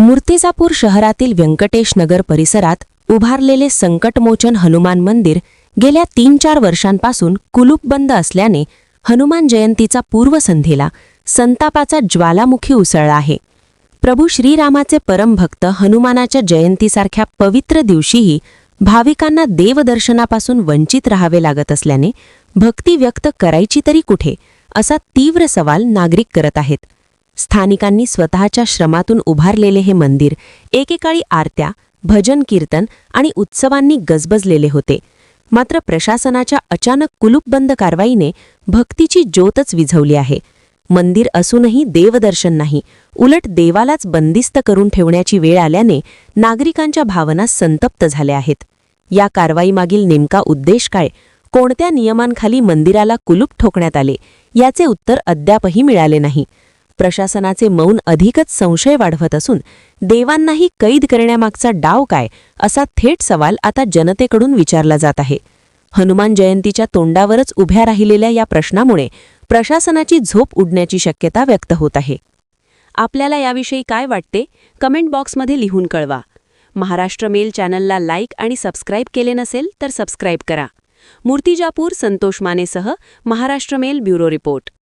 मूर्तिजापूर शहरातील व्यंकटेश नगर परिसरात उभारलेले संकटमोचन हनुमान मंदिर गेल्या 3-4 वर्षांपासून कुलूपबंद असल्याने हनुमान जयंतीचा पूर्वसंध्येला संतापाचा ज्वालामुखी उसळला आहे. प्रभू श्रीरामाचे परमभक्त हनुमानाच्या जयंतीसारख्या पवित्र दिवशीही भाविकांना देवदर्शनापासून वंचित राहावे लागत असल्याने भक्ती व्यक्त करायची तरी कुठे, असा तीव्र सवाल नागरिक करत आहेत. स्थानिकांनी स्वतःच्या श्रमातून उभारलेले हे मंदिर एकेकाळी आरत्या, भजन कीर्तन आणि उत्सवांनी गजबजलेले होते. मात्र प्रशासनाच्या अचानक कुलूपबंद कारवाईने भक्तीची ज्योतच विझवली आहे. मंदिर असूनही देवदर्शन नाही, उलट देवालाच बंदिस्त करून ठेवण्याची वेळ आल्याने नागरिकांच्या भावना संतप्त झाल्या आहेत. या कारवाईमागील नेमका उद्देश काय, कोणत्या नियमांखाली मंदिराला कुलूप ठोकण्यात आले, याचे उत्तर अद्यापही मिळाले नाही. प्रशासनाचे मौन अधिकच संशय वाढवत असून देवांनाही कैद करण्यामागचा डाव काय, असा थेट सवाल आता जनतेकडून विचारला जात आहे. हनुमान जयंतीच्या तोंडावरच उभ्या राहिलेल्या या प्रश्नामुळे प्रशासनाची झोप उडण्याची शक्यता व्यक्त होत आहे. आपल्याला याविषयी काय वाटते, कमेंट बॉक्समध्ये लिहून कळवा. महाराष्ट्र मेल चॅनलला लाईक आणि सबस्क्राईब केले नसेल तर सबस्क्राईब करा. मूर्तिजापूर संतोष मानेसह महाराष्ट्र मेल ब्युरो रिपोर्ट.